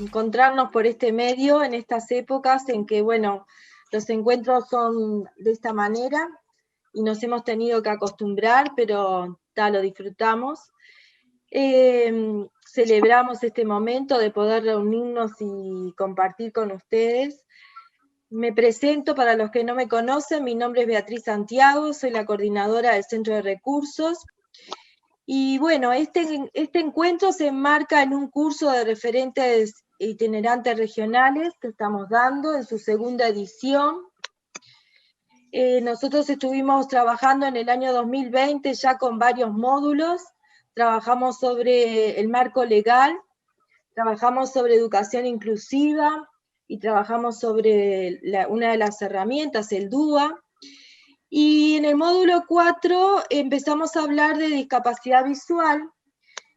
encontrarnos por este medio en estas épocas en que, bueno, los encuentros son de esta manera y nos hemos tenido que acostumbrar, pero lo disfrutamos. Celebramos este momento de poder reunirnos y compartir con ustedes. Me presento para los que no me conocen, mi nombre es Beatriz Santiago, soy la coordinadora del Centro de Recursos. Y bueno, este encuentro se enmarca en un curso de referentes itinerantes regionales que estamos dando en su segunda edición. Nosotros estuvimos trabajando en el año 2020 ya con varios módulos, trabajamos sobre el marco legal, trabajamos sobre educación inclusiva y trabajamos sobre una de las herramientas, el DUA. Y en el módulo 4 empezamos a hablar de discapacidad visual,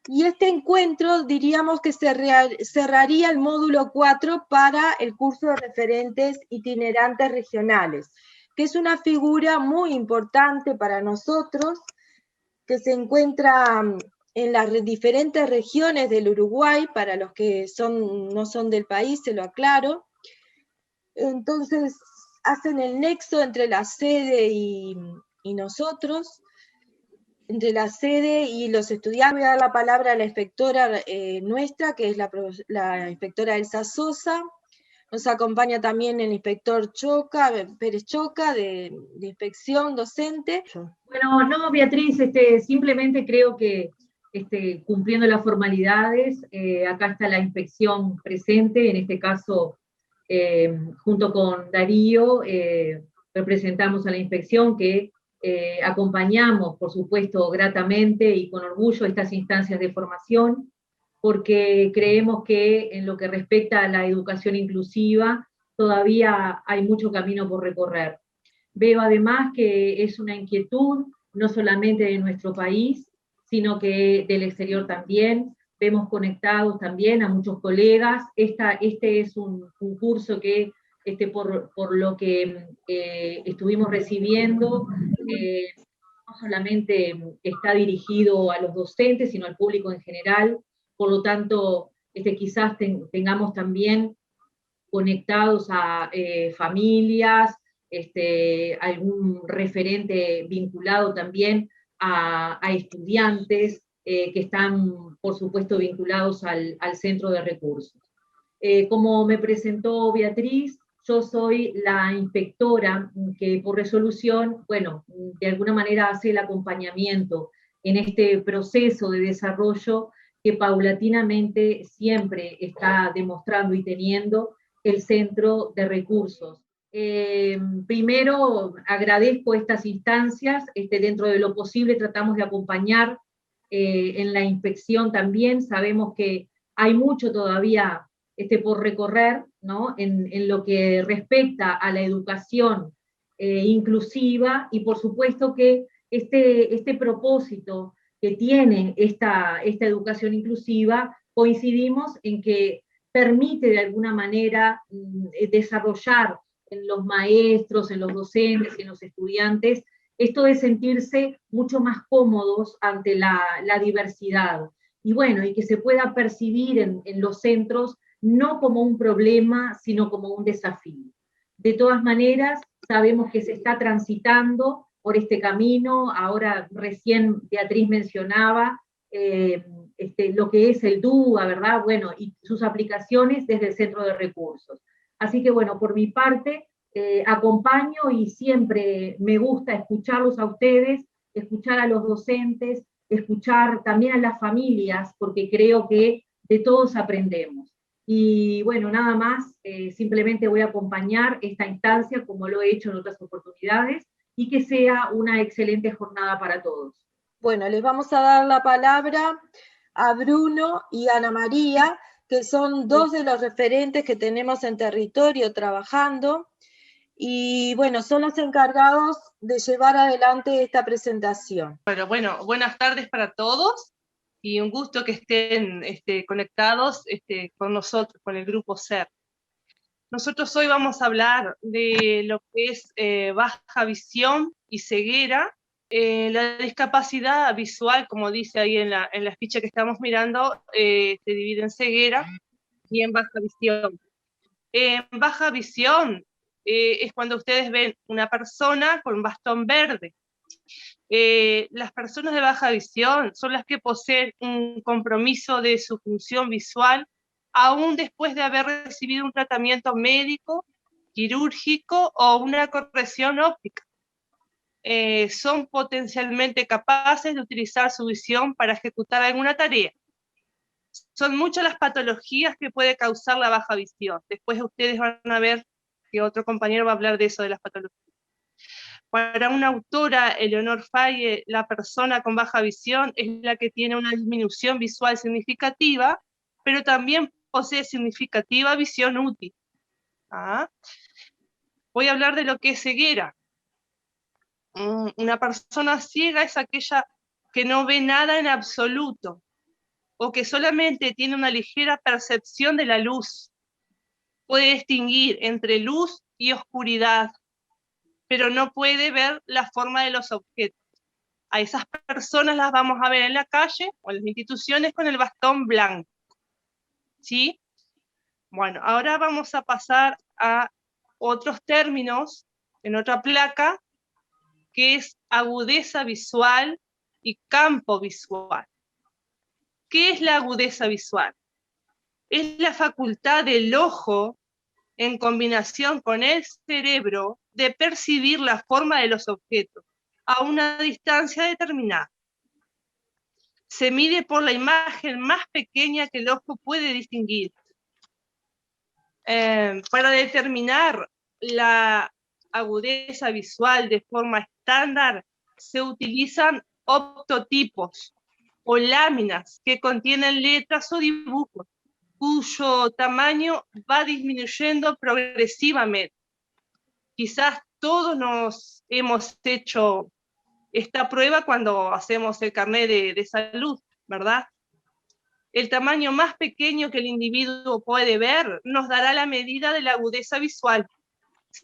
y este encuentro diríamos que cerraría el módulo 4 para el curso de referentes itinerantes regionales, que es una figura muy importante para nosotros, que se encuentra en las diferentes regiones del Uruguay, para los que no son del país, se lo aclaro. Entonces, hacen el nexo entre la sede y nosotros, entre la sede y los estudiantes. Voy a dar la palabra a la inspectora nuestra, que es la inspectora Elsa Sosa. Nos acompaña también el inspector Pérez Choca, de inspección docente. Bueno, no, Beatriz, simplemente creo que cumpliendo las formalidades, acá está la inspección presente, en este caso, junto con Darío, representamos a la inspección que acompañamos, por supuesto, gratamente y con orgullo estas instancias de formación, porque creemos que en lo que respecta a la educación inclusiva, todavía hay mucho camino por recorrer. Veo además que es una inquietud no solamente de nuestro país, sino que del exterior también. Vemos conectados también a muchos colegas. Este es un curso que, por lo que estuvimos recibiendo, no solamente está dirigido a los docentes, sino al público en general. Por lo tanto, quizás tengamos también conectados a familias, algún referente vinculado también a estudiantes que están, por supuesto, vinculados al centro de recursos. Como me presentó Beatriz, yo soy la inspectora que por resolución, bueno, de alguna manera hace el acompañamiento en este proceso de desarrollo que paulatinamente siempre está demostrando y teniendo el centro de recursos. Primero agradezco estas instancias, dentro de lo posible tratamos de acompañar en la inspección también, sabemos que hay mucho todavía por recorrer, ¿no? En lo que respecta a la educación inclusiva, y por supuesto que este propósito que tiene esta educación inclusiva, coincidimos en que permite de alguna manera desarrollar en los maestros, en los docentes, en los estudiantes, esto de sentirse mucho más cómodos ante la diversidad. Y bueno, y que se pueda percibir en los centros no como un problema, sino como un desafío. De todas maneras, sabemos que se está transitando por este camino. Ahora recién Beatriz mencionaba lo que es el DUA, ¿verdad? Bueno, y sus aplicaciones desde el centro de recursos. Así que bueno, por mi parte, acompaño y siempre me gusta escucharlos a ustedes, escuchar a los docentes, escuchar también a las familias, porque creo que de todos aprendemos. Y bueno, nada más, simplemente voy a acompañar esta instancia como lo he hecho en otras oportunidades, y que sea una excelente jornada para todos. Bueno, les vamos a dar la palabra a Bruno y Ana María, que son dos de los referentes que tenemos en territorio trabajando, y bueno, son los encargados de llevar adelante esta presentación. Bueno, buenas tardes para todos, y un gusto que estén conectados con nosotros, con el grupo SER. Nosotros hoy vamos a hablar de lo que es baja visión y ceguera. La discapacidad visual, como dice ahí en la ficha que estamos mirando, se divide en ceguera, y en baja visión. En baja visión es cuando ustedes ven una persona con un bastón verde. Las personas de baja visión son las que poseen un compromiso de su función visual aún después de haber recibido un tratamiento médico, quirúrgico o una corrección óptica. Son potencialmente capaces de utilizar su visión para ejecutar alguna tarea. Son muchas las patologías que puede causar la baja visión. Después ustedes van a ver que otro compañero va a hablar de eso, de las patologías. Para una autora, Eleonor Faye, la persona con baja visión es la que tiene una disminución visual significativa, pero también posee significativa visión útil. Voy a hablar de lo que es ceguera. Una persona ciega es aquella que no ve nada en absoluto, o que solamente tiene una ligera percepción de la luz. Puede distinguir entre luz y oscuridad, pero no puede ver la forma de los objetos. A esas personas las vamos a ver en la calle o en las instituciones con el bastón blanco. ¿Sí? Bueno, ahora vamos a pasar a otros términos en otra placa, que es agudeza visual y campo visual. ¿Qué es la agudeza visual? Es la facultad del ojo, en combinación con el cerebro, de percibir la forma de los objetos a una distancia determinada. Se mide por la imagen más pequeña que el ojo puede distinguir. Para determinar la agudeza visual de forma estándar, se utilizan optotipos o láminas que contienen letras o dibujos, cuyo tamaño va disminuyendo progresivamente. Quizás todos nos hemos hecho esta prueba cuando hacemos el carnet de salud, ¿verdad? El tamaño más pequeño que el individuo puede ver nos dará la medida de la agudeza visual.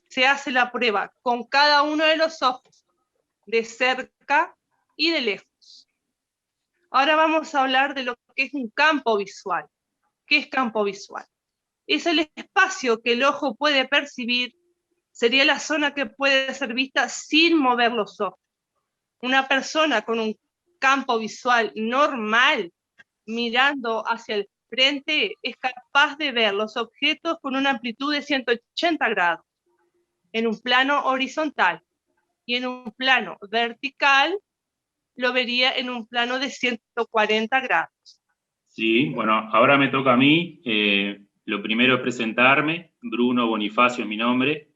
Se hace la prueba con cada uno de los ojos, de cerca y de lejos. Ahora vamos a hablar de lo que es un campo visual. ¿Qué es campo visual? Es el espacio que el ojo puede percibir, sería la zona que puede ser vista sin mover los ojos. Una persona con un campo visual normal, mirando hacia el frente, es capaz de ver los objetos con una amplitud de 180 grados, en un plano horizontal, y en un plano vertical lo vería en un plano de 140 grados. Sí, bueno, ahora me toca a mí. Lo primero es presentarme. Bruno Bonifacio es mi nombre.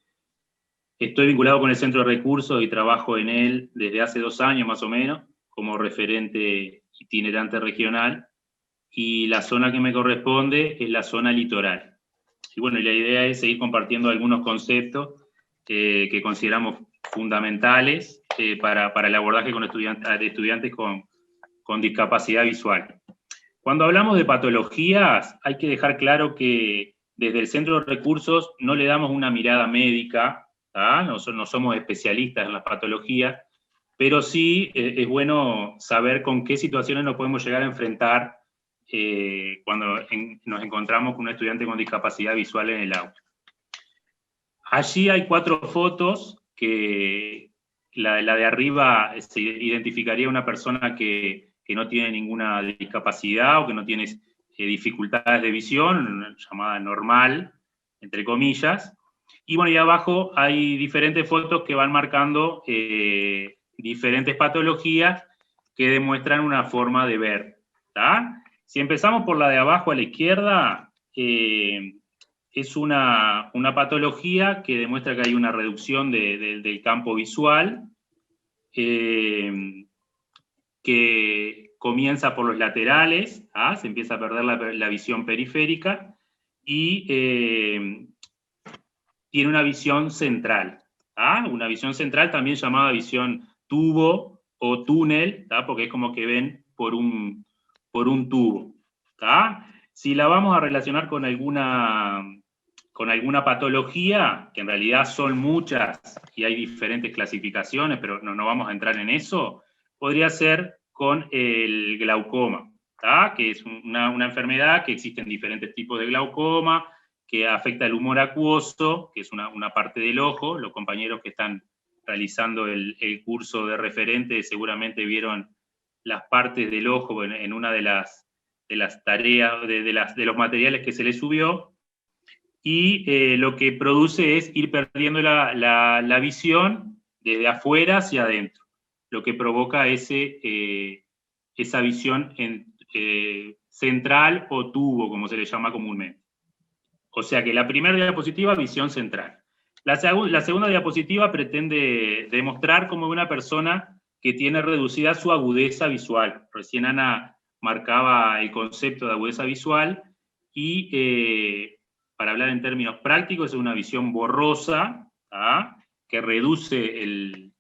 Estoy vinculado con el Centro de Recursos y trabajo en él desde hace 2 años más o menos, como referente itinerante regional, y la zona que me corresponde es la zona litoral. Y bueno, la idea es seguir compartiendo algunos conceptos que consideramos fundamentales para el abordaje con estudiantes con discapacidad visual. Cuando hablamos de patologías, hay que dejar claro que desde el Centro de Recursos no le damos una mirada médica, no somos especialistas en las patologías, pero sí es bueno saber con qué situaciones nos podemos llegar a enfrentar cuando nos encontramos con un estudiante con discapacidad visual en el aula. Allí hay 4 fotos que la de arriba se identificaría una persona que no tiene ninguna discapacidad o que no tiene dificultades de visión, llamada normal, entre comillas. Y bueno, y abajo hay diferentes fotos que van marcando diferentes patologías que demuestran una forma de ver. ¿Tá? Si empezamos por la de abajo a la izquierda, es una patología que demuestra que hay una reducción del campo visual, que comienza por los laterales, se empieza a perder la visión periférica, y tiene una visión central. Una visión central también llamada visión tubo o túnel, porque es como que ven por un tubo. Si la vamos a relacionar con alguna patología, que en realidad son muchas y hay diferentes clasificaciones, pero no vamos a entrar en eso, podría ser con el glaucoma. que es una enfermedad que existen diferentes tipos de glaucoma, que afecta el humor acuoso, que es una parte del ojo. Los compañeros que están realizando el curso de referente seguramente vieron las partes del ojo en una de las tareas, de los materiales que se les subió, y lo que produce es ir perdiendo la visión desde afuera hacia adentro, lo que provoca esa visión central o tubo, como se le llama comúnmente. O sea que la primera diapositiva, visión central. La segunda diapositiva pretende demostrar cómo una persona que tiene reducida su agudeza visual. Recién Ana marcaba el concepto de agudeza visual, y para hablar en términos prácticos, es una visión borrosa, que reduce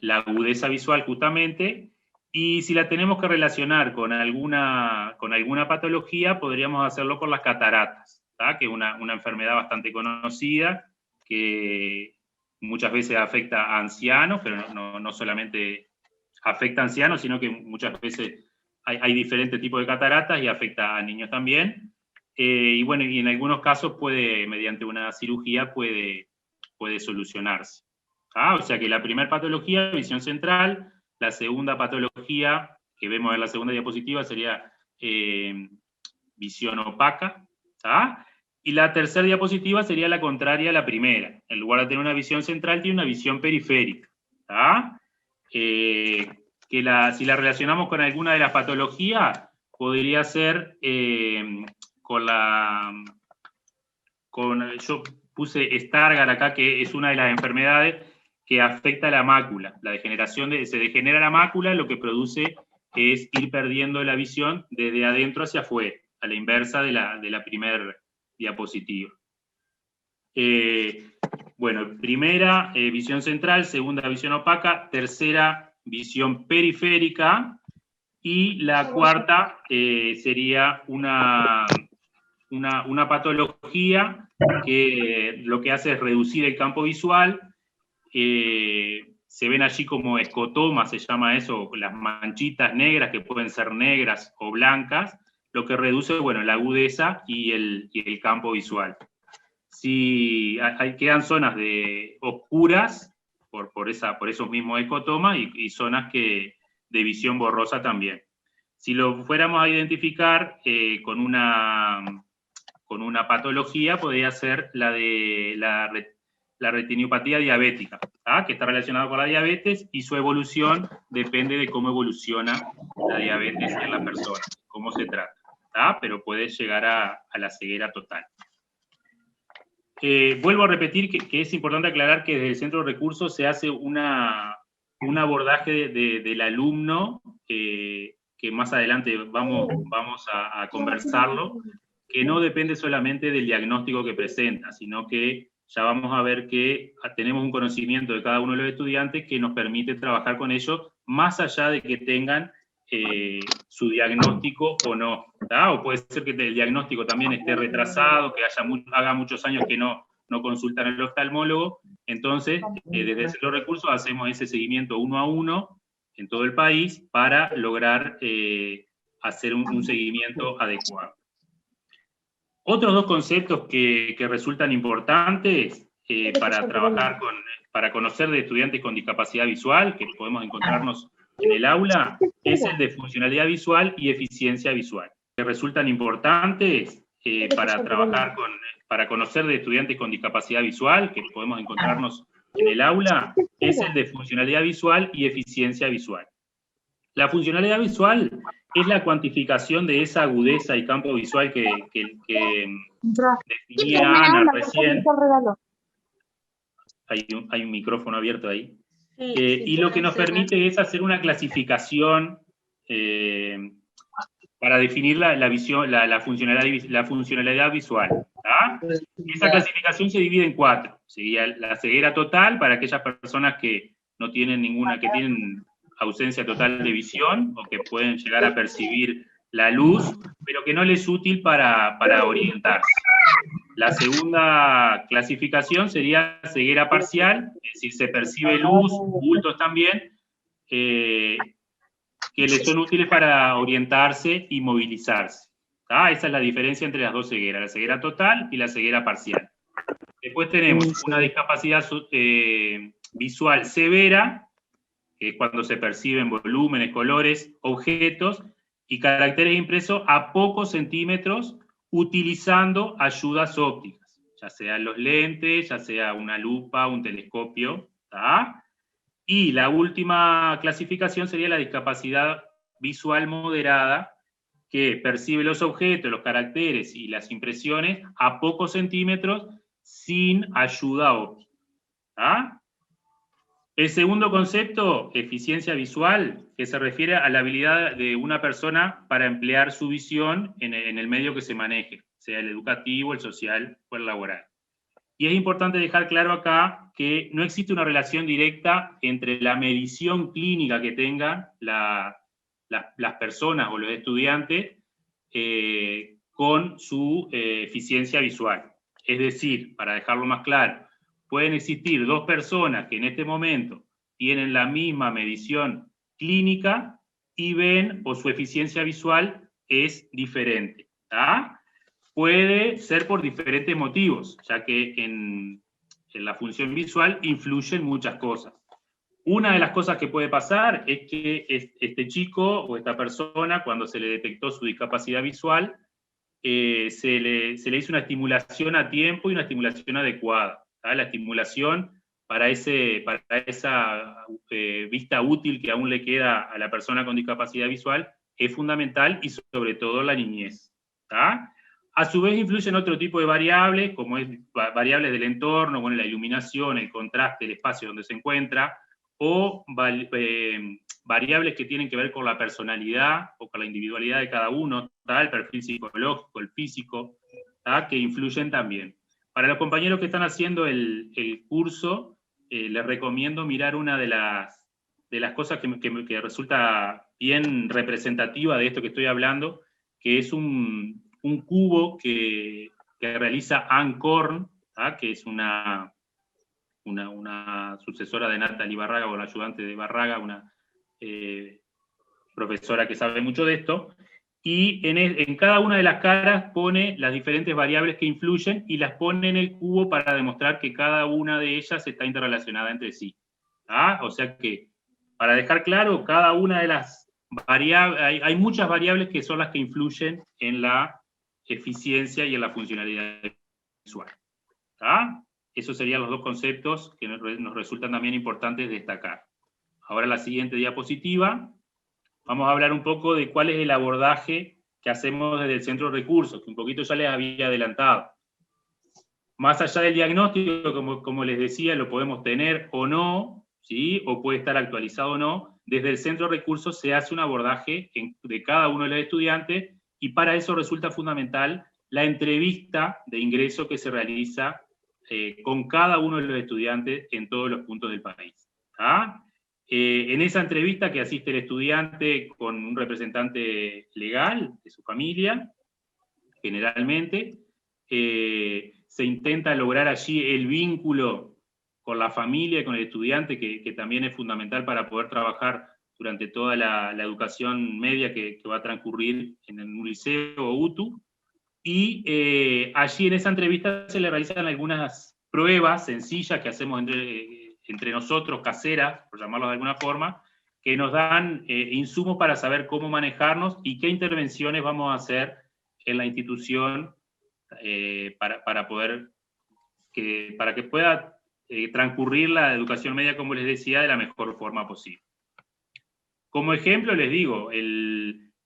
la agudeza visual justamente, y si la tenemos que relacionar con alguna patología, podríamos hacerlo por las cataratas, que es una enfermedad bastante conocida, que muchas veces afecta a ancianos, pero no solamente afecta a ancianos, sino que muchas veces hay diferentes tipos de cataratas y afecta a niños también. Y bueno, y en algunos casos mediante una cirugía puede solucionarse. O sea que la primera patología, visión central. La segunda patología, que vemos en la segunda diapositiva, sería visión opaca. Y la tercera diapositiva sería la contraria a la primera. En lugar de tener una visión central, tiene una visión periférica. Si la relacionamos con alguna de las patologías, podría ser yo puse Stargardt acá, que es una de las enfermedades que afecta a la mácula. La degeneración se degenera la mácula, lo que produce es ir perdiendo la visión desde adentro hacia afuera, a la inversa de la primera diapositiva. Bueno, primera, visión central; segunda, visión opaca; tercera, visión periférica; y la cuarta sería una patología que lo que hace es reducir el campo visual. Se ven allí como escotomas, se llama eso, las manchitas negras, que pueden ser negras o blancas, lo que reduce, bueno, la agudeza y el campo visual. Si quedan zonas oscuras por esos mismos escotomas, y zonas de visión borrosa también. Si lo fuéramos a identificar con una patología, podría ser la retiniopatía diabética, que está relacionada con la diabetes, y su evolución depende de cómo evoluciona la diabetes en la persona, cómo se trata, pero puede llegar a la ceguera total. Vuelvo a repetir que es importante aclarar que desde el Centro de Recursos se hace un abordaje del alumno, que más adelante vamos a conversarlo, que no depende solamente del diagnóstico que presenta, sino que ya vamos a ver que tenemos un conocimiento de cada uno de los estudiantes que nos permite trabajar con ellos, más allá de que tengan su diagnóstico o no. O puede ser que el diagnóstico también esté retrasado, que haga muchos años que no consultan al oftalmólogo. Entonces, desde el Centro de Recursos hacemos ese seguimiento 1 a 1 en todo el país para lograr hacer un seguimiento adecuado. Otros dos conceptos que resultan importantes para trabajar para conocer de estudiantes con discapacidad visual, que podemos encontrarnos en el aula, es el de funcionalidad visual y eficiencia visual. Que resultan importantes para conocer de estudiantes con discapacidad visual, que podemos encontrarnos en el aula, es el de funcionalidad visual y eficiencia visual. La funcionalidad visual es la cuantificación de esa agudeza y campo visual que definía Ana recién. Hay un micrófono abierto ahí. Y lo que nos permite es hacer una clasificación para definir la funcionalidad visual. Esa clasificación se divide en 4. Sería la ceguera total para aquellas personas que no tienen que tienen ausencia total de visión, o que pueden llegar a percibir la luz, pero que no les es útil para orientarse. La segunda clasificación sería ceguera parcial, es decir, se percibe luz, bultos también, que les son útiles para orientarse y movilizarse. Esa es la diferencia entre las dos cegueras, la ceguera total y la ceguera parcial. Después tenemos una discapacidad visual severa, que es cuando se perciben volúmenes, colores, objetos y caracteres impresos a pocos centímetros utilizando ayudas ópticas, ya sean los lentes, ya sea una lupa, un telescopio. Y la última clasificación sería la discapacidad visual moderada, que percibe los objetos, los caracteres y las impresiones a pocos centímetros sin ayuda óptica. El segundo concepto, eficiencia visual, que se refiere a la habilidad de una persona para emplear su visión en el medio que se maneje, sea el educativo, el social o el laboral. Y es importante dejar claro acá que no existe una relación directa entre la medición clínica que tengan las personas o los estudiantes con su eficiencia visual. Es decir, para dejarlo más claro, pueden existir dos personas que en este momento tienen la misma medición clínica y ven o su eficiencia visual es diferente. Puede ser por diferentes motivos, ya que en la función visual influyen muchas cosas. Una de las cosas que puede pasar es que este chico o esta persona, cuando se le detectó su discapacidad visual, se le hizo una estimulación a tiempo y una estimulación adecuada. La estimulación para esa vista útil que aún le queda a la persona con discapacidad visual es fundamental, y sobre todo en la niñez. A su vez influyen otro tipo de variables, como es variables del entorno, bueno, la iluminación, el contraste, el espacio donde se encuentra, o variables que tienen que ver con la personalidad o con la individualidad de cada uno, el perfil psicológico, el físico, que influyen también. Para los compañeros que están haciendo el curso, les recomiendo mirar una de las cosas que resulta bien representativa de esto que estoy hablando, que es un cubo que realiza Anne Korn, que es una sucesora de Natalie Barraga, o la ayudante de Barraga, una profesora que sabe mucho de esto, y en cada una de las caras pone las diferentes variables que influyen y las pone en el cubo para demostrar que cada una de ellas está interrelacionada entre sí. O sea que, para dejar claro, cada una de las variables, hay muchas variables que son las que influyen en la eficiencia y en la funcionalidad visual. Esos serían los dos conceptos que nos resultan también importantes destacar. Ahora la siguiente diapositiva, vamos a hablar un poco de cuál es el abordaje que hacemos desde el Centro de Recursos, que un poquito ya les había adelantado. Más allá del diagnóstico, como les decía, lo podemos tener o no, ¿sí? O puede estar actualizado o no. Desde el Centro de Recursos se hace un abordaje de cada uno de los estudiantes, y para eso resulta fundamental la entrevista de ingreso que se realiza con cada uno de los estudiantes en todos los puntos del país. En esa entrevista que asiste el estudiante con un representante legal de su familia, generalmente, se intenta lograr allí el vínculo con la familia y con el estudiante, que también es fundamental para poder trabajar durante toda la educación media que va a transcurrir en un liceo o UTU. Y allí en esa entrevista se le realizan algunas pruebas sencillas que hacemos entre nosotros, caseras, por llamarlo de alguna forma, que nos dan insumos para saber cómo manejarnos y qué intervenciones vamos a hacer en la institución para que pueda transcurrir la educación media, como les decía, de la mejor forma posible. Como ejemplo les digo,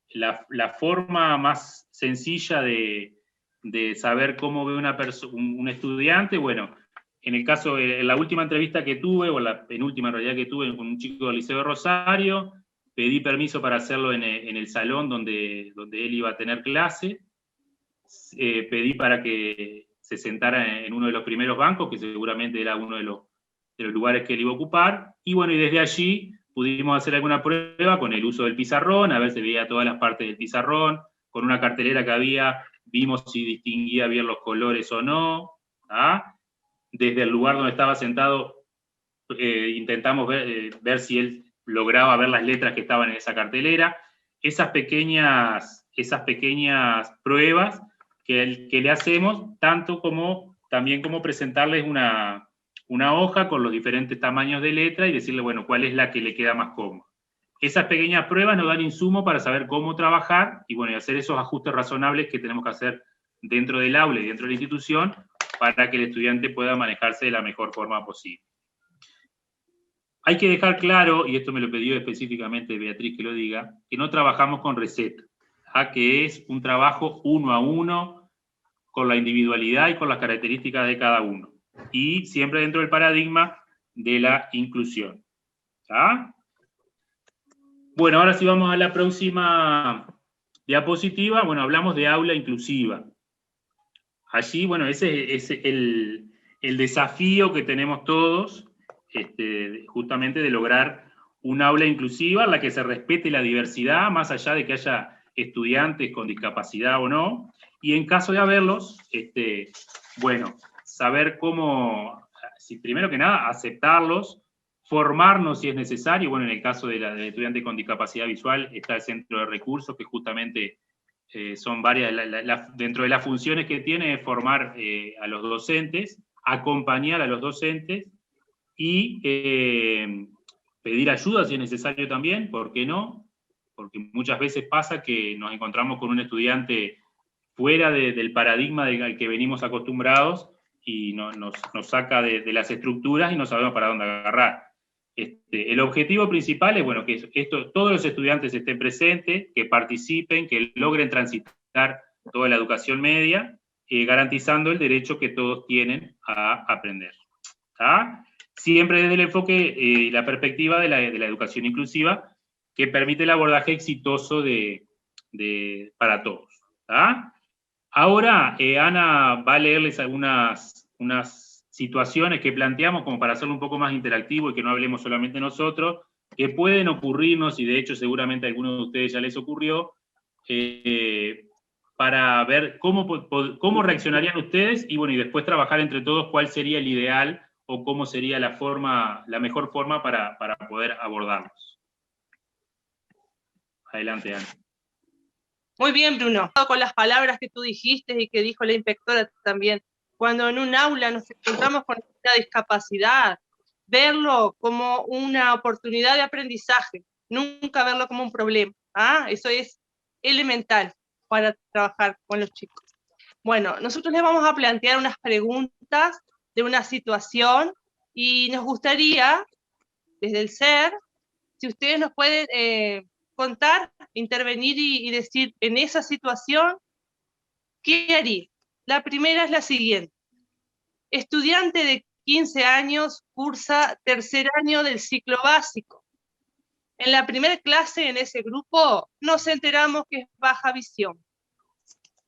la forma más sencilla de saber cómo ve un estudiante, bueno, en el caso, en la última entrevista que tuve, o la penúltima en realidad que tuve con un chico del Liceo de Rosario, pedí permiso para hacerlo en el salón donde él iba a tener clase, pedí para que se sentara en uno de los primeros bancos, que seguramente era uno de los lugares que él iba a ocupar, y bueno, y desde allí pudimos hacer alguna prueba con el uso del pizarrón, a ver si veía todas las partes del pizarrón, con una cartelera que había, vimos si distinguía bien los colores o no. Desde el lugar donde estaba sentado intentamos ver si él lograba ver las letras que estaban en esa cartelera. Esas pequeñas pruebas que le hacemos, tanto como también como presentarles una hoja con los diferentes tamaños de letra y decirle, bueno, cuál es la que le queda más cómoda. Esas pequeñas pruebas nos dan insumo para saber cómo trabajar y, bueno, y hacer esos ajustes razonables que tenemos que hacer dentro del aula y dentro de la institución para que el estudiante pueda manejarse de la mejor forma posible. Hay que dejar claro, y esto me lo pidió específicamente Beatriz que lo diga, que no trabajamos con receta, que es un trabajo uno a uno, con la individualidad y con las características de cada uno, y siempre dentro del paradigma de la inclusión. ¿Está? Bueno, ahora sí vamos a la próxima diapositiva. Bueno, hablamos de aula inclusiva. Allí, bueno, ese es el desafío que tenemos todos, justamente de lograr un aula inclusiva en la que se respete la diversidad, más allá de que haya estudiantes con discapacidad o no, y en caso de haberlos, bueno, saber cómo, primero que nada, aceptarlos, formarnos si es necesario. Bueno, en el caso del estudiante con discapacidad visual está el centro de recursos, que justamente son varias, dentro de las funciones que tiene es formar a los docentes, acompañar a los docentes y pedir ayuda si es necesario también, ¿por qué no? Porque muchas veces pasa que nos encontramos con un estudiante fuera del paradigma al que venimos acostumbrados y nos saca de las estructuras y no sabemos para dónde agarrar. El objetivo principal es, bueno, que todos los estudiantes estén presentes, que participen, que logren transitar toda la educación media, garantizando el derecho que todos tienen a aprender. ¿Está? Siempre desde el enfoque y la perspectiva de la educación inclusiva, que permite el abordaje exitoso para todos. ¿Está? Ahora, Ana va a leerles unas situaciones que planteamos como para hacerlo un poco más interactivo y que no hablemos solamente nosotros, que pueden ocurrirnos, y de hecho seguramente a algunos de ustedes ya les ocurrió, para ver cómo reaccionarían ustedes y, bueno, y después trabajar entre todos cuál sería el ideal o cómo sería la mejor forma para poder abordarlos. Adelante, Ana. Muy bien, Bruno. Con las palabras que tú dijiste y que dijo la inspectora también, cuando en un aula nos encontramos con una discapacidad, verlo como una oportunidad de aprendizaje, nunca verlo como un problema. Eso es elemental para trabajar con los chicos. Bueno, nosotros les vamos a plantear unas preguntas de una situación y nos gustaría, desde el SER, si ustedes nos pueden contar, intervenir y decir en esa situación, ¿qué haría? La primera es la siguiente. Estudiante de 15 años cursa tercer año del ciclo básico. En la primera clase, en ese grupo, nos enteramos que es baja visión.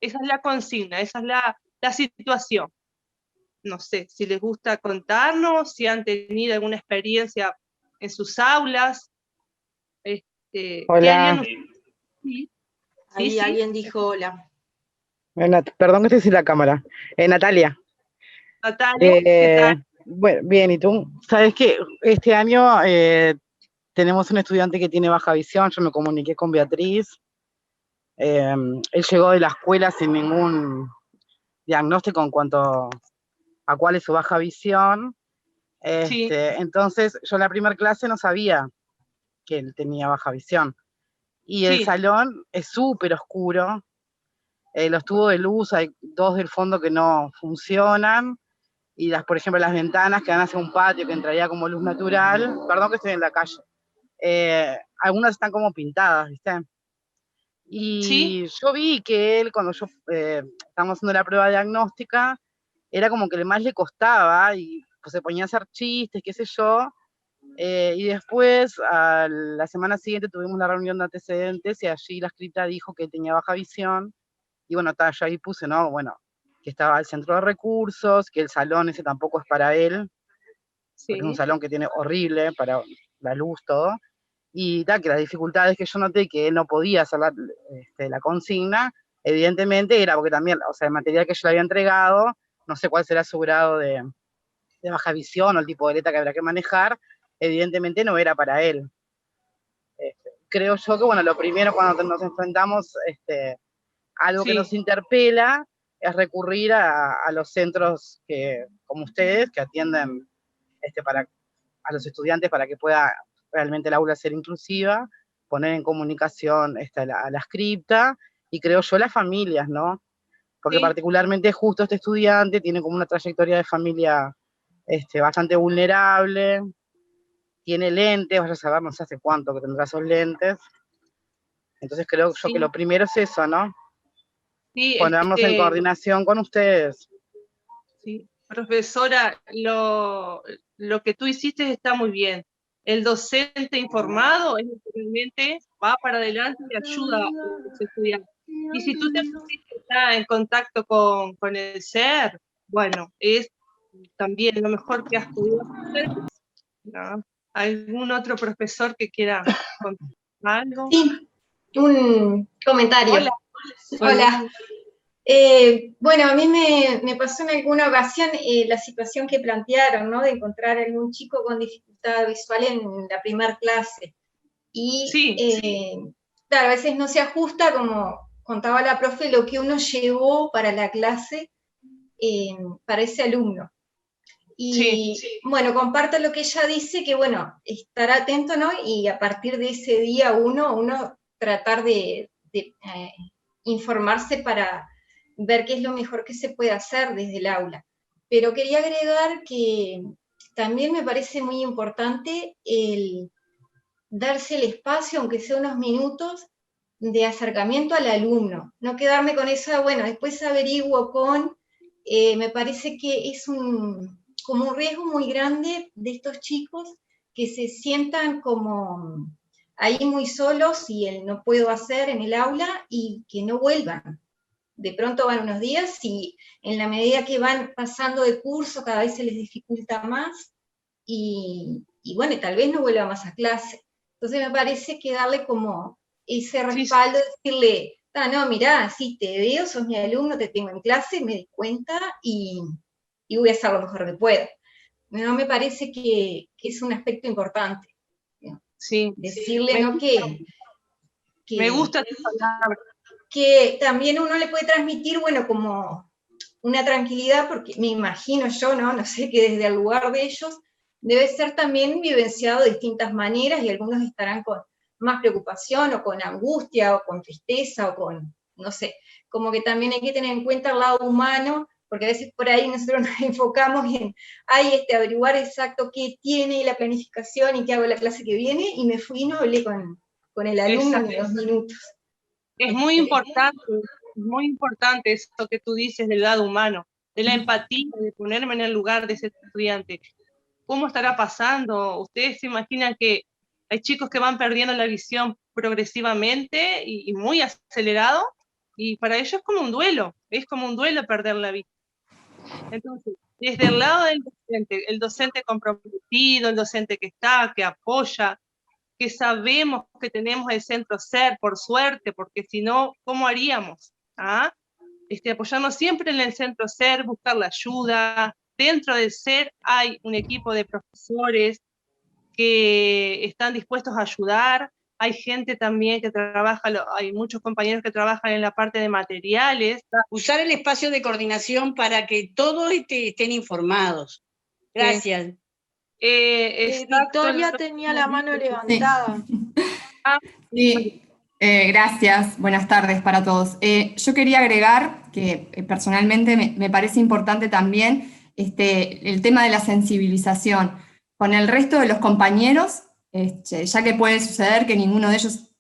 Esa es la consigna, esa es la situación. No sé si les gusta contarnos, si han tenido alguna experiencia en sus aulas. Hola. ¿Qué harían ustedes? Sí. Ahí Sí. alguien dijo hola. Perdón que estoy sin la cámara. Natalia. Natalia, ¿qué tal? Bueno, bien, ¿y tú? Sabes que este año tenemos un estudiante que tiene baja visión. Yo me comuniqué con Beatriz. Él llegó de la escuela sin ningún diagnóstico en cuanto a cuál es su baja visión. Sí. Entonces, yo en la primera clase no sabía que él tenía baja visión. Y el Sí. salón es súper oscuro. Los tubos de luz, hay dos del fondo que no funcionan. Y por ejemplo, las ventanas que dan hacia un patio que entraría como luz natural. Perdón que estoy en la calle. Algunas están como pintadas, ¿viste? Y ¿Sí? yo vi que él, cuando estábamos haciendo la prueba diagnóstica, era como que más le costaba y pues, se ponía a hacer chistes, qué sé yo. Y después, a la semana siguiente, tuvimos la reunión de antecedentes y allí la escrita dijo que tenía baja visión. Y bueno, yo ahí puse, ¿no? Bueno, que estaba el centro de recursos, que el salón ese tampoco es para él, Sí. porque es un salón que tiene horrible para la luz, todo. Y que las dificultades que yo noté que él no podía hacer la consigna, evidentemente era porque también, o sea, el material que yo le había entregado, no sé cuál será su grado de baja visión o el tipo de letra que habrá que manejar, evidentemente no era para él. creo yo que, bueno, lo primero cuando nos enfrentamos a algo que Sí. nos interpela es recurrir a los centros como ustedes, que atienden a los estudiantes para que pueda realmente el aula ser inclusiva, poner en comunicación a la cripta, y creo yo las familias, ¿no? Porque Sí. particularmente justo este estudiante tiene como una trayectoria de familia bastante vulnerable, tiene lentes, vaya a saber no sé hace cuánto que tendrá esos lentes. Entonces creo yo que lo primero es eso, ¿no? Sí, Ponernos en coordinación con ustedes. Sí, profesora, lo que tú hiciste está muy bien. El docente informado es el que realmente va para adelante y ayuda a los estudiantes. Y si tú te pusiste ya en contacto con el SER, bueno, es también lo mejor que has podido hacer, ¿no? ¿Algún otro profesor que quiera contar algo? Sí, un comentario. Hola. Hola. Bueno, a mí me pasó en alguna ocasión la situación que plantearon, ¿no? De encontrar algún chico con dificultad visual en la primera clase. Y, Sí. Claro, a veces no se ajusta, como contaba la profe, lo que uno llevó para la clase, para ese alumno. Y bueno, comparto lo que ella dice, que bueno, estar atento, ¿no? Y a partir de ese día uno tratar de informarse para ver qué es lo mejor que se puede hacer desde el aula. Pero quería agregar que también me parece muy importante el darse el espacio, aunque sea unos minutos, de acercamiento al alumno. No quedarme con eso, bueno, después averiguo me parece que es como un riesgo muy grande de estos chicos que se sientan como ahí muy solos y el no puedo hacer en el aula y que no vuelvan. De pronto van unos días y en la medida que van pasando de curso cada vez se les dificulta más y bueno, tal vez no vuelva más a clase. Entonces me parece que darle como ese respaldo, decirle, no, mirá, sí, te veo, sos mi alumno, te tengo en clase, me di cuenta y voy a hacer lo mejor que pueda. No me parece que es un aspecto importante. Sí. Decirle, ¿no? Me gusta tu palabra. Que también uno le puede transmitir, bueno, como una tranquilidad, porque me imagino yo, no sé, que desde el lugar de ellos debe ser también vivenciado de distintas maneras y algunos estarán con más preocupación o con angustia o con tristeza o con, no sé, como que también hay que tener en cuenta el lado humano, porque a veces por ahí nosotros nos enfocamos en averiguar exacto qué tiene la planificación y qué hago la clase que viene, y me fui y no hablé con el alumno ni 2 minutos. Es muy importante eso que tú dices del lado humano, de la empatía, de ponerme en el lugar de ese estudiante. ¿Cómo estará pasando? Ustedes se imaginan que hay chicos que van perdiendo la visión progresivamente y muy acelerado, y para ellos es como un duelo perder la vista. Entonces, desde el lado del docente, el docente comprometido, el docente que está, que apoya, que sabemos que tenemos el centro SER, por suerte, porque si no, ¿cómo haríamos? Apoyarnos siempre en el centro SER, buscar la ayuda. Dentro del SER hay un equipo de profesores que están dispuestos a ayudar. Hay gente también que trabaja, hay muchos compañeros que trabajan en la parte de materiales. Usar el espacio de coordinación para que todos estén informados. Gracias. Victoria tenía la mano levantada. Sí, gracias. Buenas tardes para todos. Yo quería agregar que personalmente me parece importante también el tema de la sensibilización con el resto de los compañeros, ya que puede suceder que ninguno de ellos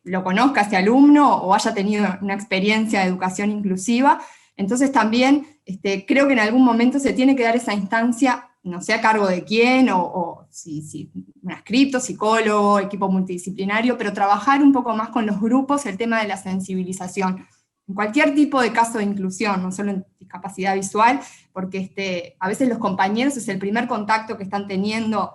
lo conozca, este alumno, o haya tenido una experiencia de educación inclusiva. Entonces también creo que en algún momento se tiene que dar esa instancia, no sé a cargo de quién, o si un adscripto, psicólogo, equipo multidisciplinario, pero trabajar un poco más con los grupos el tema de la sensibilización. En cualquier tipo de caso de inclusión, no solo en discapacidad visual, porque a veces los compañeros es el primer contacto que están teniendo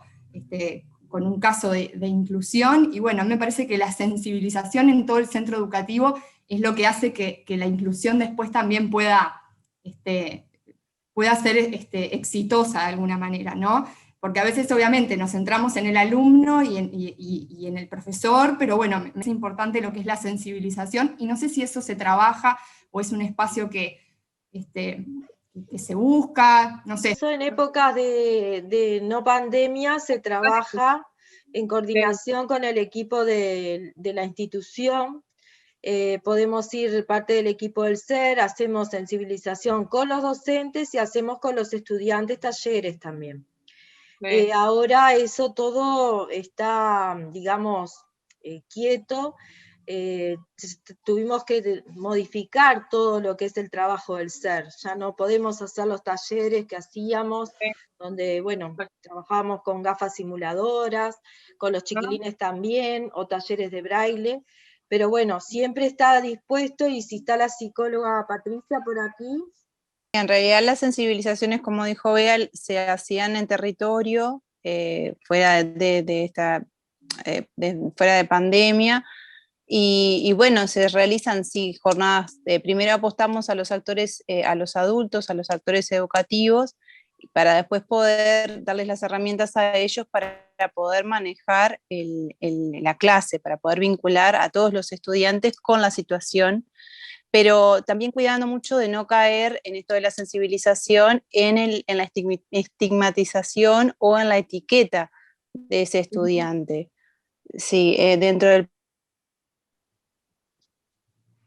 con un caso de inclusión, y bueno, me parece que la sensibilización en todo el centro educativo es lo que hace que la inclusión después también pueda ser exitosa de alguna manera, ¿no? porque a veces obviamente nos centramos en el alumno y en el profesor, pero bueno, me parece importante lo que es la sensibilización, y no sé si eso se trabaja o es un espacio que se busca, no sé. Eso en épocas de no pandemia se trabaja en coordinación con el equipo de la institución. Podemos ir parte del equipo del SER, hacemos sensibilización con los docentes y hacemos con los estudiantes talleres también. Ahora eso todo está, digamos, quieto. Tuvimos que modificar todo lo que es el trabajo del SER. Ya no podemos hacer los talleres que hacíamos, donde, bueno, trabajábamos con gafas simuladoras, con los chiquilines también, o talleres de braille. Pero bueno, siempre está dispuesto, y si está la psicóloga Patricia por aquí. En realidad las sensibilizaciones, como dijo Bea, se hacían en territorio, fuera fuera de pandemia, y bueno, se realizan sí jornadas. Primero apostamos a los actores, a los adultos, a los actores educativos, para después poder darles las herramientas a ellos para poder manejar la clase, para poder vincular a todos los estudiantes con la situación, pero también cuidando mucho de no caer en esto de la sensibilización, en la estigmatización o en la etiqueta de ese estudiante. Sí, dentro del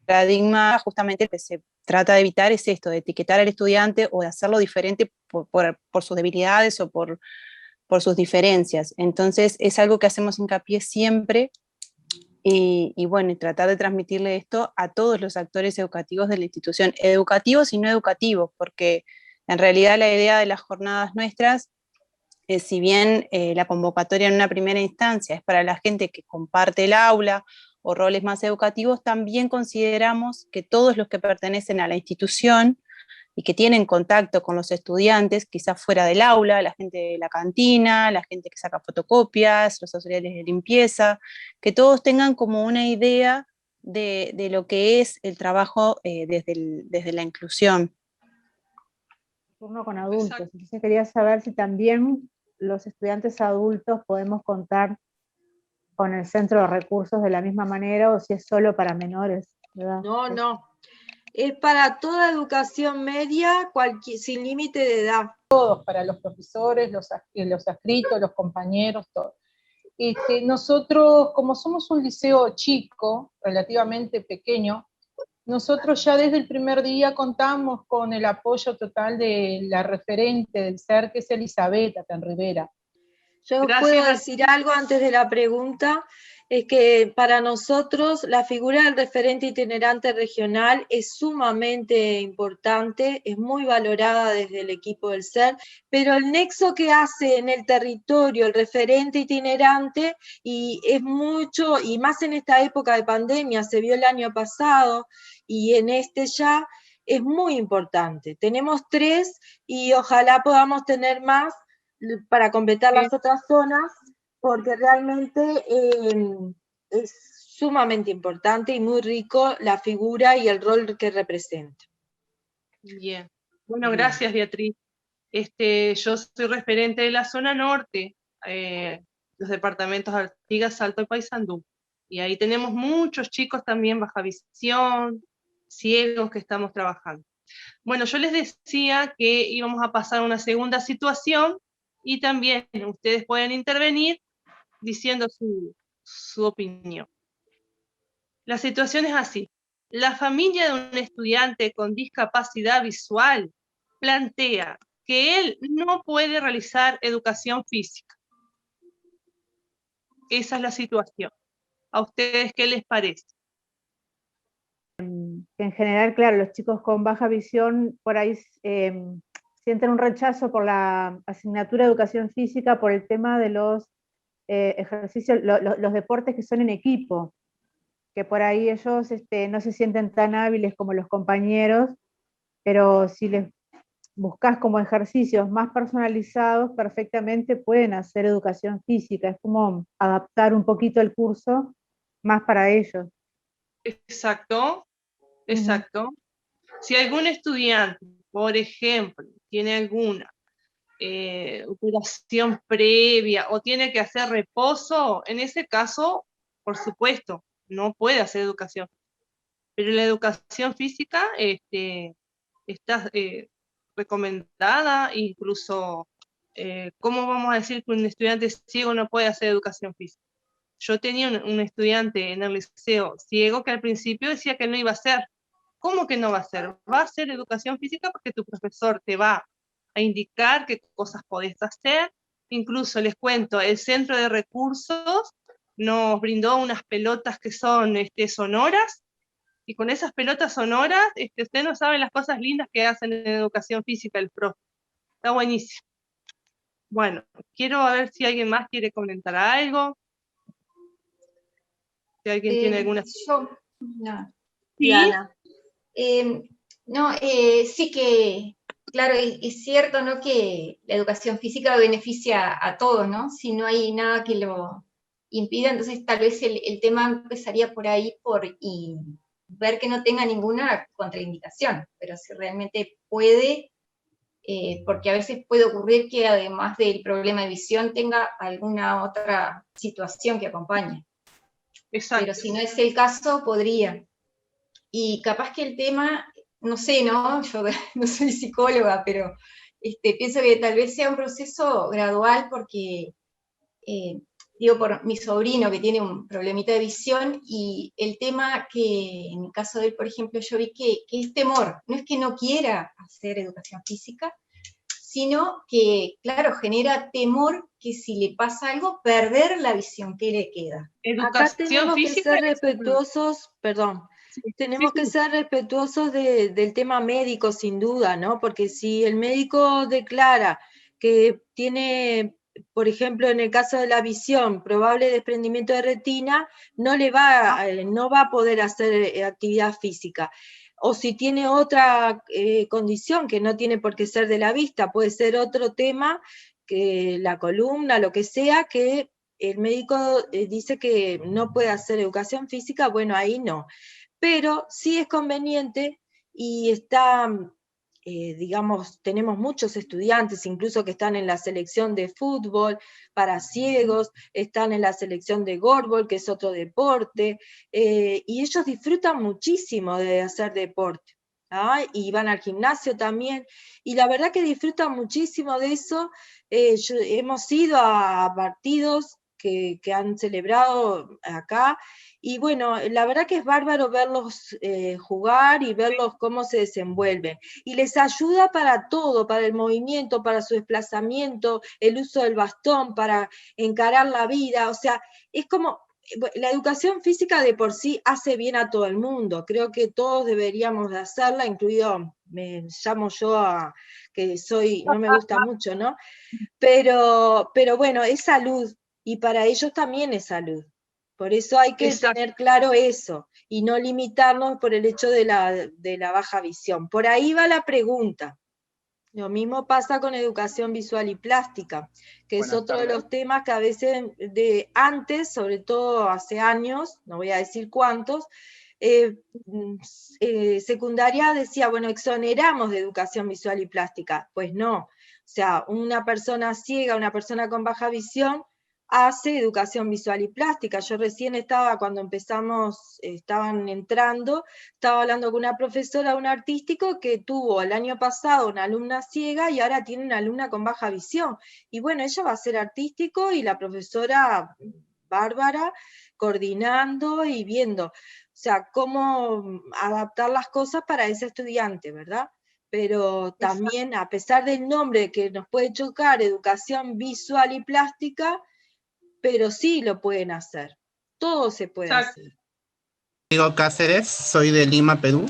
paradigma, justamente lo que se trata de evitar es esto, de etiquetar al estudiante o de hacerlo diferente por sus debilidades o por sus diferencias. Entonces es algo que hacemos hincapié siempre, y bueno, y tratar de transmitirle esto a todos los actores educativos de la institución, educativos y no educativos, porque en realidad la idea de las jornadas nuestras, si bien la convocatoria en una primera instancia es para la gente que comparte el aula o roles más educativos, también consideramos que todos los que pertenecen a la institución y que tienen contacto con los estudiantes, quizás fuera del aula, la gente de la cantina, la gente que saca fotocopias, los auxiliares de limpieza, que todos tengan como una idea de lo que es el trabajo desde la inclusión. Turno con adultos, entonces quería saber si también los estudiantes adultos podemos contar con el centro de recursos de la misma manera, o si es solo para menores, ¿verdad? No. Es para toda educación media, sin límite de edad. Todos, para los profesores, los adscritos, los compañeros, todo. Nosotros, como somos un liceo chico, relativamente pequeño, nosotros ya desde el primer día contamos con el apoyo total de la referente del SER, que es Elizabeth acá en Rivera. Yo puedo decir algo antes de la pregunta. Es que para nosotros la figura del referente itinerante regional es sumamente importante, es muy valorada desde el equipo del SER, pero el nexo que hace en el territorio el referente itinerante, y es mucho, y más en esta época de pandemia, se vio el año pasado, y en este ya, es muy importante. Tenemos 3 y ojalá podamos tener más para completar las otras zonas, porque realmente es sumamente importante y muy rico la figura y el rol que representa. Bien. Bueno, gracias, Beatriz. Yo soy referente de la zona norte, los departamentos de Artigas, Salto y Paysandú. Y ahí tenemos muchos chicos también baja visión, ciegos que estamos trabajando. Bueno, yo les decía que íbamos a pasar a una segunda situación, y también ustedes pueden intervenir diciendo su opinión. La situación es así. La familia de un estudiante con discapacidad visual plantea que él no puede realizar educación física. Esa es la situación. ¿A ustedes qué les parece? En general, claro, los chicos con baja visión por ahí sienten un rechazo por la asignatura de educación física por el tema de los ejercicios, los deportes que son en equipo, que por ahí ellos no se sienten tan hábiles como los compañeros, pero si les buscas como ejercicios más personalizados, perfectamente pueden hacer educación física. Es como adaptar un poquito el curso más para ellos. Exacto. Si algún estudiante, por ejemplo, tiene alguna operación previa o tiene que hacer reposo, en ese caso, por supuesto, no puede hacer educación. Pero la educación física está recomendada, incluso, ¿cómo vamos a decir que un estudiante ciego no puede hacer educación física? Yo tenía un estudiante en el liceo ciego que al principio decía que no iba a hacer. ¿Cómo que no va a hacer? Va a hacer educación física porque tu profesor te va a indicar qué cosas podés hacer. Incluso les cuento, el centro de recursos nos brindó unas pelotas que son sonoras, y con esas pelotas sonoras, usted no sabe las cosas lindas que hacen en educación física el profe. Está buenísimo. Bueno, quiero ver si alguien más quiere comentar algo. Si alguien tiene alguna... Yo, no. ¿Sí? Diana. No, sí que, claro, es cierto, ¿no?, que la educación física beneficia a todos, ¿no? Si no hay nada que lo impida, entonces tal vez el tema empezaría por ahí, y ver que no tenga ninguna contraindicación, pero si realmente puede, porque a veces puede ocurrir que además del problema de visión tenga alguna otra situación que acompañe. Exacto. Pero si no es el caso, podría. Y capaz que el tema, no sé, ¿no? Yo no soy psicóloga, pero pienso que tal vez sea un proceso gradual porque, digo, por mi sobrino que tiene un problemita de visión, y el tema que en el caso de él, por ejemplo, yo vi que es temor. No es que no quiera hacer educación física, sino que, claro, genera temor que si le pasa algo, perder la visión que le queda. Acá tenemos que ser respetuosos, perdón, tenemos que ser respetuosos del tema médico, sin duda, ¿no? Porque si el médico declara que tiene, por ejemplo, en el caso de la visión, probable desprendimiento de retina, no va a poder hacer actividad física. O si tiene otra condición que no tiene por qué ser de la vista, puede ser otro tema, que la columna, lo que sea, que el médico dice que no puede hacer educación física, bueno, ahí no. Pero sí es conveniente y está, digamos, tenemos muchos estudiantes, incluso que están en la selección de fútbol para ciegos, están en la selección de gorbol, que es otro deporte, y ellos disfrutan muchísimo de hacer deporte, ¿ah? Y van al gimnasio también, y la verdad que disfrutan muchísimo de eso. Hemos ido a partidos que han celebrado acá, y bueno, la verdad que es bárbaro verlos jugar y verlos cómo se desenvuelven. Y les ayuda para todo, para el movimiento, para su desplazamiento, el uso del bastón, para encarar la vida. O sea, es como, la educación física de por sí hace bien a todo el mundo. Creo que todos deberíamos de hacerla, incluido, me llamo yo que no me gusta mucho, ¿no? Pero bueno, es salud, y para ellos también es salud. Por eso hay que tener claro eso, y no limitarnos por el hecho de la baja visión. Por ahí va la pregunta. Lo mismo pasa con educación visual y plástica, que es otro de los temas que a veces antes, sobre todo hace años, no voy a decir cuántos, secundaria decía, bueno, exoneramos de educación visual y plástica. Pues no, o sea, una persona ciega, una persona con baja visión, hace educación visual y plástica. Yo recién cuando empezamos, estaban entrando, estaba hablando con una profesora de un artístico que tuvo el año pasado una alumna ciega y ahora tiene una alumna con baja visión. Y bueno, ella va a ser artístico y la profesora bárbara, coordinando y viendo, o sea, cómo adaptar las cosas para ese estudiante, ¿verdad? Pero también, a pesar del nombre que nos puede chocar, educación visual y plástica, pero sí lo pueden hacer. Todo se puede hacer. Diego Cáceres, soy de Lima, Perú.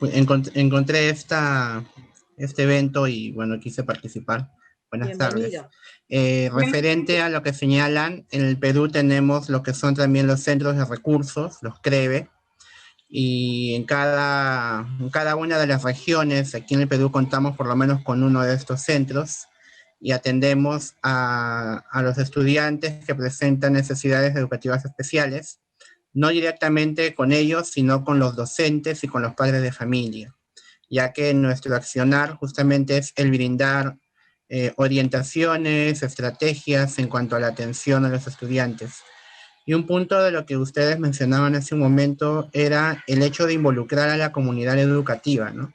Encontré este evento y bueno, quise participar. Buenas tardes. Referente a lo que señalan, en el Perú tenemos lo que son también los centros de recursos, los CREVE, y en cada una de las regiones, aquí en el Perú contamos por lo menos con uno de estos centros, y atendemos a los estudiantes que presentan necesidades educativas especiales, no directamente con ellos, sino con los docentes y con los padres de familia. ya que nuestro accionar justamente es el brindar orientaciones, estrategias en cuanto a la atención a los estudiantes. Y un punto de lo que ustedes mencionaban hace un momento era el hecho de involucrar a la comunidad educativa, ¿no?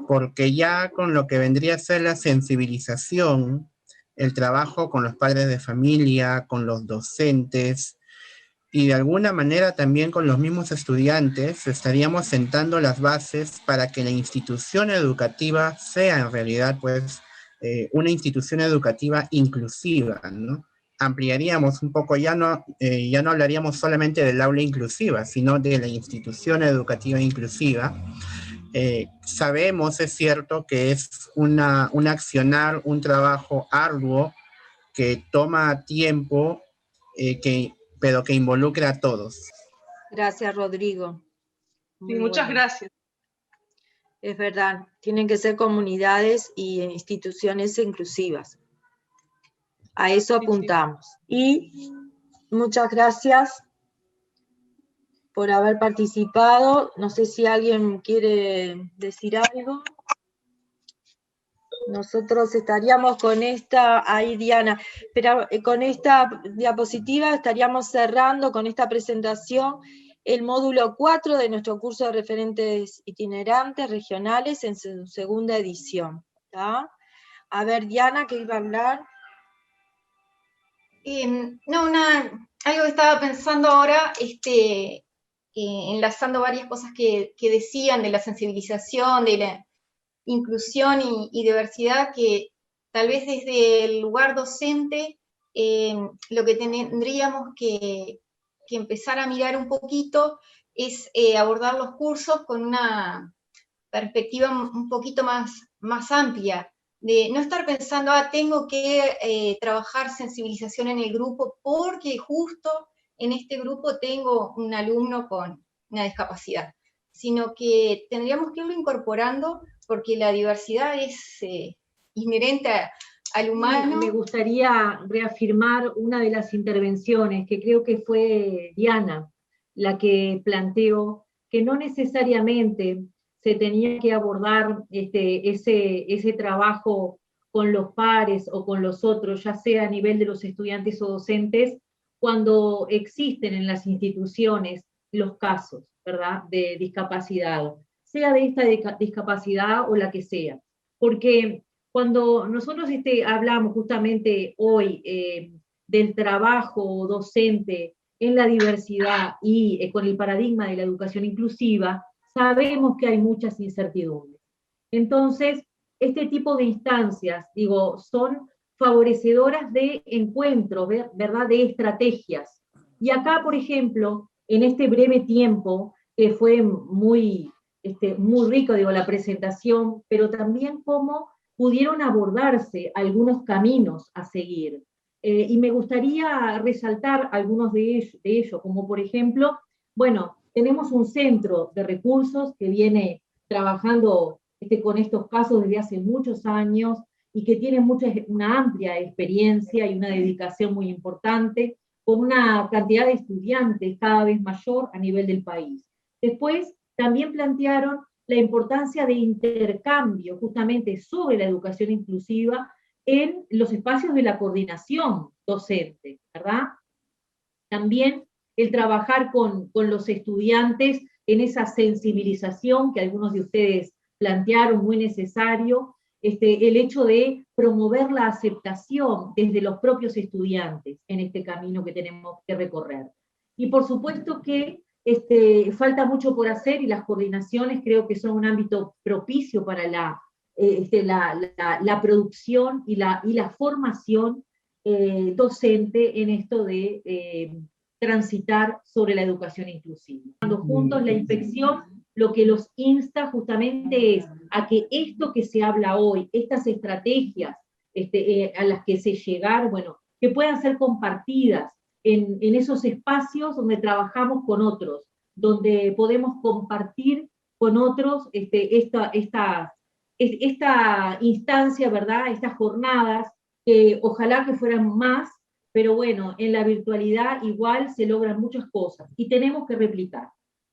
Porque ya con lo que vendría a ser la sensibilización, el trabajo con los padres de familia, con los docentes, y de alguna manera también con los mismos estudiantes, estaríamos sentando las bases para que la institución educativa sea en realidad, pues, una institución educativa inclusiva, ¿no? Ampliaríamos un poco, ya no hablaríamos solamente del aula inclusiva, sino de la institución educativa inclusiva. Sabemos, es cierto, que es un accionar, un trabajo arduo que toma tiempo, pero que involucra a todos. Gracias, Rodrigo. Sí, muchas gracias. Es verdad, tienen que ser comunidades y instituciones inclusivas. A eso apuntamos. Y muchas gracias por haber participado. No sé si alguien quiere decir algo. Nosotros estaríamos con esta, ahí Diana, pero con esta diapositiva estaríamos cerrando con esta presentación el módulo 4 de nuestro curso de referentes itinerantes regionales en su segunda edición. ¿Tá? A ver, Diana, ¿qué iba a hablar? No, algo que estaba pensando ahora, enlazando varias cosas que decían de la sensibilización, de la inclusión y diversidad, que tal vez desde el lugar docente lo que tendríamos que empezar a mirar un poquito es abordar los cursos con una perspectiva un poquito más amplia, de no estar pensando, tengo que trabajar sensibilización en el grupo porque justo en este grupo tengo un alumno con una discapacidad, sino que tendríamos que irlo incorporando porque la diversidad es inherente al humano. Me gustaría reafirmar una de las intervenciones que creo que fue Diana la que planteó que no necesariamente se tenía que abordar ese trabajo con los pares o con los otros, ya sea a nivel de los estudiantes o docentes, cuando existen en las instituciones los casos, ¿verdad?, de discapacidad, sea de esta discapacidad o la que sea. Porque cuando nosotros hablamos justamente hoy del trabajo docente en la diversidad y con el paradigma de la educación inclusiva, sabemos que hay muchas incertidumbres. Entonces, este tipo de instancias, digo, son favorecedoras de encuentros, ¿verdad?, de estrategias. Y acá, por ejemplo, en este breve tiempo, que fue muy rico, digo, la presentación, pero también cómo pudieron abordarse algunos caminos a seguir. Y me gustaría resaltar algunos de ellos, como por ejemplo, bueno, tenemos un centro de recursos que viene trabajando con estos casos desde hace muchos años y que tiene una amplia experiencia y una dedicación muy importante, con una cantidad de estudiantes cada vez mayor a nivel del país. Después, también plantearon la importancia de intercambio justamente sobre la educación inclusiva en los espacios de la coordinación docente, ¿verdad? También el trabajar con los estudiantes en esa sensibilización que algunos de ustedes plantearon, muy necesario, el hecho de promover la aceptación desde los propios estudiantes en este camino que tenemos que recorrer. Y por supuesto que falta mucho por hacer y las coordinaciones creo que son un ámbito propicio para la producción y la formación docente en esto de transitar sobre la educación inclusiva. Cuando juntos la inspección lo que los insta justamente es a que esto que se habla hoy, estas estrategias a las que se llegar, bueno, que puedan ser compartidas en esos espacios donde trabajamos con otros, donde podemos compartir con otros esta instancia, ¿verdad?, estas jornadas, que ojalá que fueran más, pero bueno, en la virtualidad igual se logran muchas cosas, y tenemos que replicar.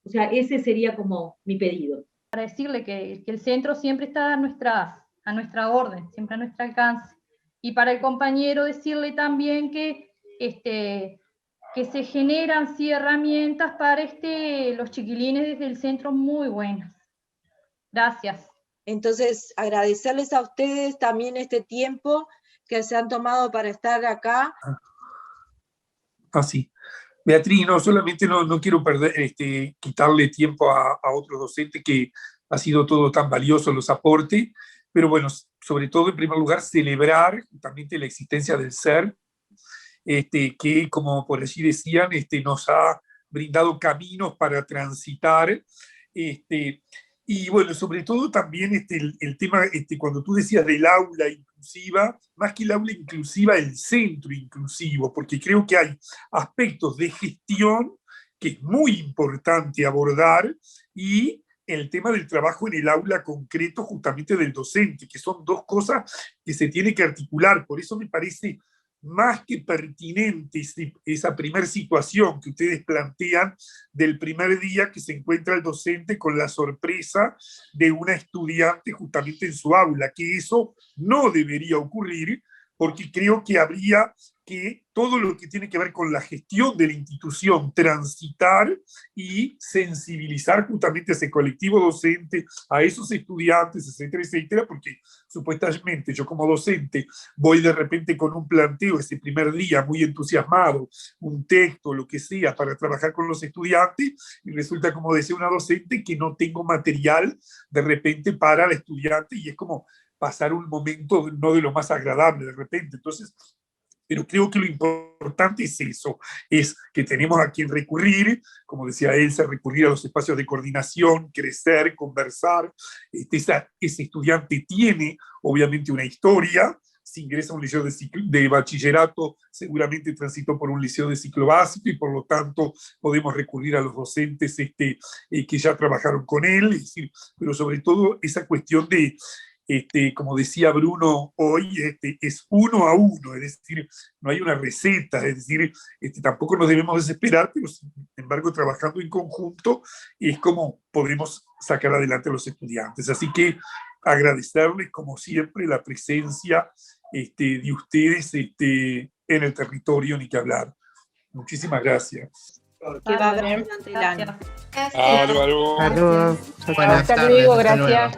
O sea, ese sería como mi pedido. decirle que el centro siempre está a nuestra orden, siempre a nuestro alcance. Y para el compañero decirle también que se generan sí, herramientas para los chiquilines desde el centro muy buenas. Gracias. Entonces, agradecerles a ustedes también este tiempo que se han tomado para estar acá. Sí. Beatriz, no, solamente no quiero quitarle tiempo a otro docente que ha sido todo tan valioso los aportes, pero bueno, sobre todo en primer lugar celebrar justamente la existencia del SER, que como por allí decían, nos ha brindado caminos para transitar, y bueno, sobre todo también el tema, cuando tú decías del aula inclusiva, más que el aula inclusiva, el centro inclusivo, porque creo que hay aspectos de gestión que es muy importante abordar, y el tema del trabajo en el aula concreto justamente del docente, que son dos cosas que se tienen que articular. Por eso me parece más que pertinente esa primera situación que ustedes plantean del primer día que se encuentra el docente con la sorpresa de una estudiante justamente en su aula, que eso no debería ocurrir, porque creo que habría que todo lo que tiene que ver con la gestión de la institución, transitar y sensibilizar justamente a ese colectivo docente, a esos estudiantes, etcétera, etcétera, porque supuestamente yo como docente voy de repente con un planteo ese primer día muy entusiasmado, un texto, lo que sea, para trabajar con los estudiantes, y resulta, como decía una docente, que no tengo material de repente para la estudiante, y es como pasar un momento no de lo más agradable de repente. Entonces, pero creo que lo importante es eso, es que tenemos a quien recurrir, como decía Elsa, recurrir a los espacios de coordinación, crecer, conversar. Ese estudiante tiene obviamente una historia, si ingresa a un liceo de bachillerato, seguramente transitó por un liceo de ciclo básico, y por lo tanto podemos recurrir a los docentes que ya trabajaron con él, es decir, pero sobre todo esa cuestión de, como decía Bruno hoy, es uno a uno, es decir, no hay una receta, es decir, tampoco nos debemos desesperar, pero sin embargo trabajando en conjunto es como podemos sacar adelante a los estudiantes. Así que agradecerles como siempre la presencia de ustedes en el territorio, ni que hablar. Muchísimas gracias. Que va durante el año. Hasta luego, gracias. Buenas tardes, hasta luego. Gracias.